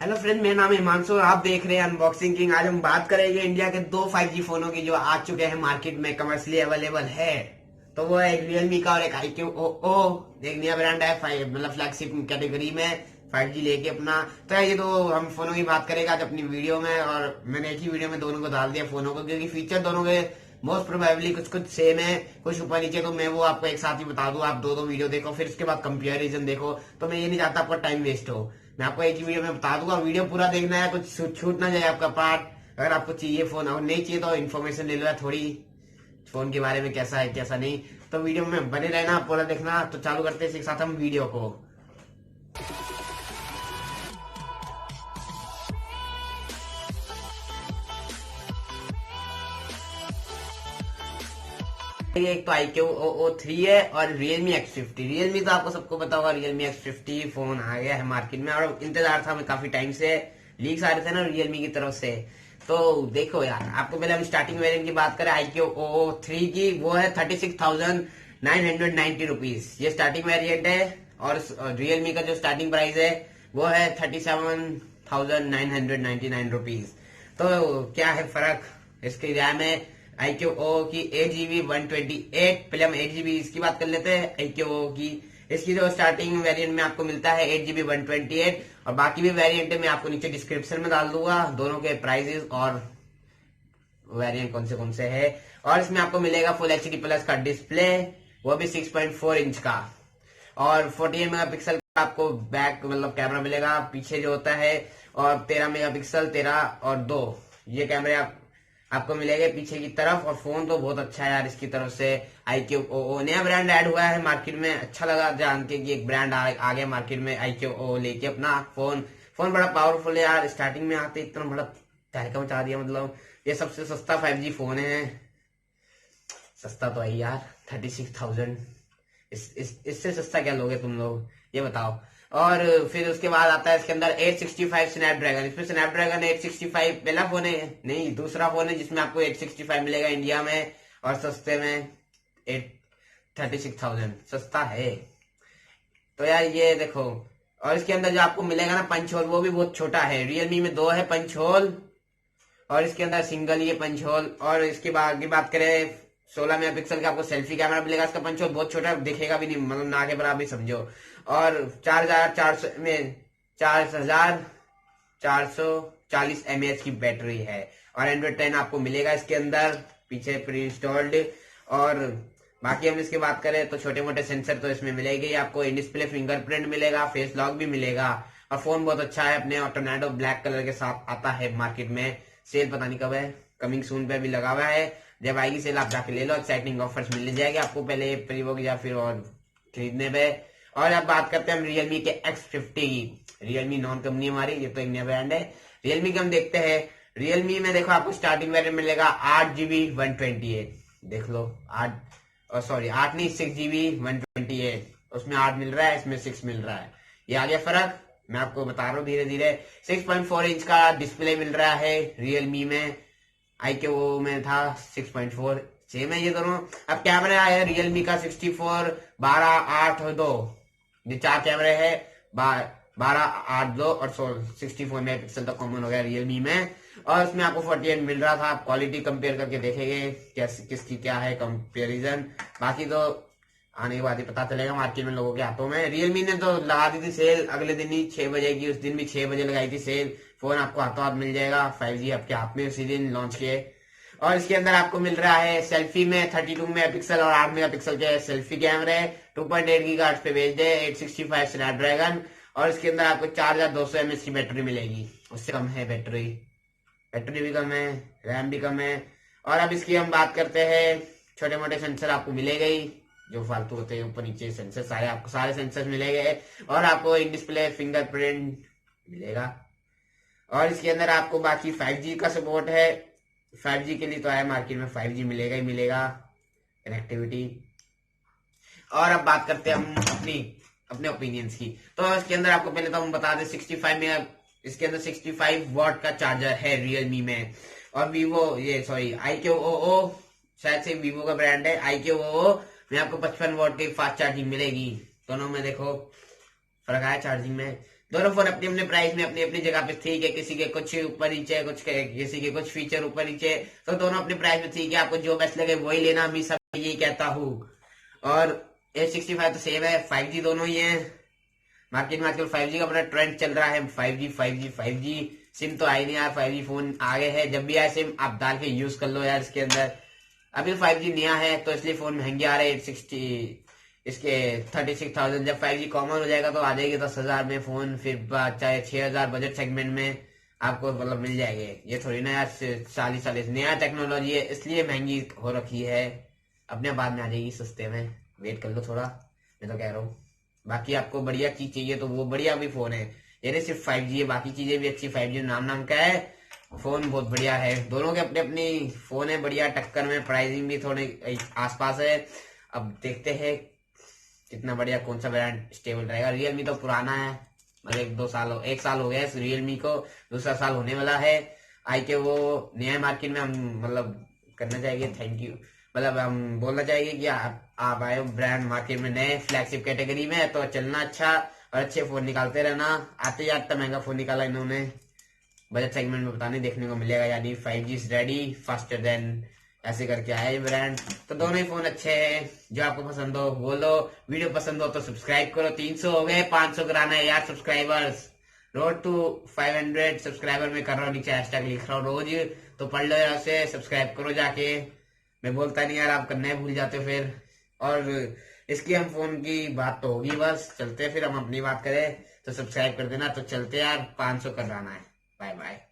Hello friend, मेरा नाम है हिमांशु और आप देख रहे हैं अनबॉक्सिंग किंग। आज हम बात करेंगे इंडिया के दो 5G फोनों की जो आ चुके हैं मार्केट में, कमर्शियली अवेलेबल है। तो वो है एक रियलमी का और एक IQOO। एक नया ब्रांड है, मतलब फ्लैगशिप कैटेगरी में 5G लेके अपना। तो ये तो हम फोनों की बात करेंगे आज अपनी वीडियो में, और मैंने एक ही वीडियो में दोनों को डाल दिया फोनों को, क्योंकि फीचर दोनों के मोस्ट प्रोबेबली कुछ कुछ सेम है, कुछ ऊपर नीचे। तो मैं वो आपको एक साथ ही बता दूं, आप दो दो वीडियो देखो, फिर उसके बाद कंपेरिजन देखो। तो मैं ये नहीं चाहता आपका टाइम वेस्ट हो। मैं आपको एक ही वीडियो में बता दूंगा, वीडियो पूरा देखना है, कुछ छूट ना जाए आपका पार्ट। अगर आपको चाहिए फोन, और नहीं चाहिए तो इन्फॉर्मेशन ले लो थोड़ी फोन के बारे में, कैसा है कैसा नहीं। तो वीडियो में बने रहना, पूरा देखना। तो चालू करते हैं एक साथ हम वीडियो को। ये एक तो IQOO 3 है और Realme X50। Realme तो आपको सबको पता होगा, Realme X50 फोन आ गया है मार्केट में, और इंतजार था हमें काफी टाइम से। लीक्स आ रहे थे ना Realme की तरफ से। तो देखो यार, आपको पहले हम स्टार्टिंग वेरिएंट की बात करें IQOO 3 की, वो है 36,990 रुपीज। ये स्टार्टिंग वेरिएंट है। और Realme का जो स्टार्टिंग प्राइस है वो है 37,999 रुपीज। तो क्या है फर्क? इसकी रैम है IQOO की 8GB 128। पहले हम 8GB इसकी बात कर लेते हैं IQOO की। इसकी जो स्टार्टिंग वेरिएंट में आपको मिलता है 8GB 128, और बाकी भी वेरिएंट मैं आपको नीचे डिस्क्रिप्शन में डाल दूंगा, दोनों के प्राइजेस और वेरिएंट कौन से है। और इसमें आपको मिलेगा फुल HD प्लस का डिस्प्ले, वो भी 6.4 इंच का, और 48 मेगापिक्सल का आपको बैक मतलब कैमरा मिलेगा पीछे जो होता है, और 13 मेगापिक्सल 13 और 2 ये कैमरे आपको मिलेंगे पीछे की तरफ। और फोन तो बहुत अच्छा है यार इसकी तरफ से। IQOO नया ब्रांड ऐड हुआ है मार्केट में, अच्छा लगा जान के कि एक ब्रांड आ गया मार्केट में IQOO लेके अपना फोन। फोन बड़ा पावरफुल है यार, स्टार्टिंग में आते इतना बड़ा तहलका मचा दिया। मतलब ये सबसे सस्ता 5G फोन है। सस्ता तो है यार, 36,000। इससे सस्ता क्या लोगे तुम लोग, ये बताओ। और फिर उसके बाद आता है इसके अंदर 865 स्नैपड्रैगन। इसमें स्नैपड्रैगन 865 पहला फोन है, नहीं दूसरा फोन है जिसमें आपको 865 मिलेगा इंडिया में, और सस्ते में 36,000 सस्ता है। तो यार ये देखो, और इसके अंदर जो आपको मिलेगा ना पंच होल, वो भी बहुत छोटा है। रियलमी में दो है पंच होल, और इसके अंदर सिंगल ये पंच होल। और इसके बाद की बात करें 16 मेगापिक्सल का आपको सेल्फी कैमरा मिलेगा। इसका पंच होल बहुत छोटा है, दिखेगा भी नहीं, मतलब ना के बराबर ही समझो। और 4400 में 4440 mAh की बैटरी है, और एंड्रॉइड 10 आपको मिलेगा इसके अंदर पीछे प्री इंस्टॉल्ड। और बाकी हम इसकी बात करें तो छोटे मोटे सेंसर तो इसमें मिलेगी आपको। इन डिस्प्ले फिंगरप्रिंट मिलेगा, फेस लॉक भी मिलेगा, और फोन बहुत अच्छा है। अपने टोर्नेडो ब्लैक कलर के साथ आता है मार्केट में। सेल पता नहीं कब है, कमिंग सून पे भी लगा हुआ है। जब आएगी सेल आप जाके ले लो, एक्साइटिंग ऑफर्स मिल जाएगी आपको पहले प्रीवो या फिर और खरीदने पे। और अब बात करते हैं हम रियलमी के X50 की। रियलमी नॉन कंपनी हमारी, ये तो एक नया ब्रांड है। रियलमी के हम देखते हैं। रियलमी में देखो आपको स्टार्टिंग वेरिएंट मिलेगा 8GB 128। देख लो 8, सॉरी 8 नहीं 6GB 128। उसमें 8 मिल रहा है, इसमें 6 मिल रहा है। ये आ गया फर्क, मैं आपको बता रहा हूँ धीरे धीरे। 6.4 इंच का डिस्प्ले मिल रहा है रियलमी में, IQOO में था 6.4। सेम है ये दोनों। अब कैमरा है रियलमी का 64, 12, 8 और 2, ये चार कैमरे है। 12, 8, 2 और 64 मेगापिक्सल तक कॉमन हो गया रियलमी में। और उसमें आपको 48 मिल रहा था। आप क्वालिटी कंपेयर करके देखेंगे किसकी क्या है कंपेरिजन। बाकी तो आने के बाद ही पता चलेगा मार्केट में लोगों के हाथों में। रियलमी ने तो लगा दी थी सेल अगले दिन ही 6 बजे की, उस दिन भी 6 बजे लगाई थी सेल। फोन आपको हाथों हाथ मिल जाएगा 5G आपके हाथ में उसी दिन लॉन्च किए। और इसके अंदर आपको मिल रहा है सेल्फी में 32 मेगापिक्सल और 8 मेगापिक्सल के सेल्फी कैमरे। 2.8 गीगाहर्ट्ज पे भेज दे, 865 स्नैपड्रैगन। और इसके अंदर आपको 4200 mAh की बैटरी मिलेगी, उससे कम है बैटरी। बैटरी भी कम है, रैम भी कम है। और अब इसकी हम बात करते हैं, छोटे मोटे सेंसर आपको मिलेगा ही, जो फालतू होते हैं ऊपर नीचे सेंसर, सारे आपको सारे सेंसर मिलेंगे। और आपको इन डिस्प्ले फिंगरप्रिंट मिलेगा। और इसके अंदर आपको बाकी 5G का सपोर्ट है। 5G के लिए तो आया मार्केट में, 5G मिलेगा ही मिलेगा, कनेक्टिविटी। और अब बात करते हैं हम अपने ओपिनियंस की। तो इसके अंदर आपको पहले तो हम बता दें 65 में इसके अंदर 65 वॉट का चार्जर है रियलमी में। और वीवो ये सॉरी IQOO, शायद से वीवो का ब्रांड है, IQOO में आपको 55 वॉट की फास्ट चार्जिंग मिलेगी। दोनों में देखो फर्क आया चार्जिंग में। दोनों फोन अपने अपने प्राइस में अपनी अपनी जगह पे ठीक है, किसी के कुछ ऊपर नीचे, किसी के कुछ फीचर ऊपर नीचे, तो दोनों अपने प्राइस में ठीक है। आपको जो बेस्ट लगे वही लेना, हमेशा यही कहता हूँ। और A65 तो सेम है, 5G दोनों ही है। मार्केट में आजकल 5G का बड़ा ट्रेंड चल रहा है। 5G सिम तो आए नहीं यार, 5G फोन आ गए हैं। जब भी आए सिम आप डाल के यूज कर लो यार इसके अंदर। अभी 5G नया है तो इसलिए फोन महंगे आ रहे हैं। 860 इसके 36,000, जब 5G कॉमन हो जाएगा तो आ जाएगी 10,000 में फोन, फिर चाहे 6,000 बजट सेगमेंट में आपको मतलब मिल जाएंगे। ये थोड़ी ना यार 40 नया टेक्नोलॉजी है इसलिए महंगी हो रखी है। अपने बाद में आ जाएगी सस्ते में, वेट कर लो थोड़ा, मैं तो कह रहा हूँ। बाकी आपको बढ़िया चीज चाहिए तो वो बढ़िया भी फोन है, ये नहीं सिर्फ 5G है, बाकी चीजें भी अच्छी। 5G नाम का है, फोन बहुत बढ़िया है। दोनों के अपने अपनी फोन है बढ़िया टक्कर में, प्राइसिंग भी थोड़े आसपास है। अब देखते हैं कितना बढ़िया कौन सा ब्रांड स्टेबल रहेगा। रियलमी तो पुराना है, मतलब 1 साल हो गया है रियलमी को, दूसरा साल होने वाला है। आई के वो नया मार्केट में हम मतलब करना चाहिए थैंक यू, मतलब हम बोलना चाहिए कि आप आए हो ब्रांड मार्केट में नए फ्लैगशिप कैटेगरी में, तो चलना अच्छा और अच्छे फोन निकालते रहना। आते जाते महंगा फोन निकाला इन्होंने, बजट सेगमेंट में पता नहीं देखने को मिलेगा, यानी 5G is ready faster than, ऐसे करके आया ये ब्रांड। तो दोनों ही फोन अच्छे हैं, जो आपको पसंद हो वो लो। वीडियो पसंद हो तो सब्सक्राइब करो। 300 हो गए, 500 कराना है यार सब्सक्राइबर्स। रोड टू 500 सब्सक्राइबर में कर रहा हूँ, नीचे हैशटैग लिख रहा हूँ रोज, तो पढ़ लो यार उसे, सब्सक्राइब करो जाके। मैं बोलता नहीं यार, आप करना है भूल जाते हो फिर। और इसकी हम फोन की बात तो होगी, बस चलते फिर हम अपनी बात करें तो सब्सक्राइब कर देना। तो चलते यार, 500 कराना है। Bye bye.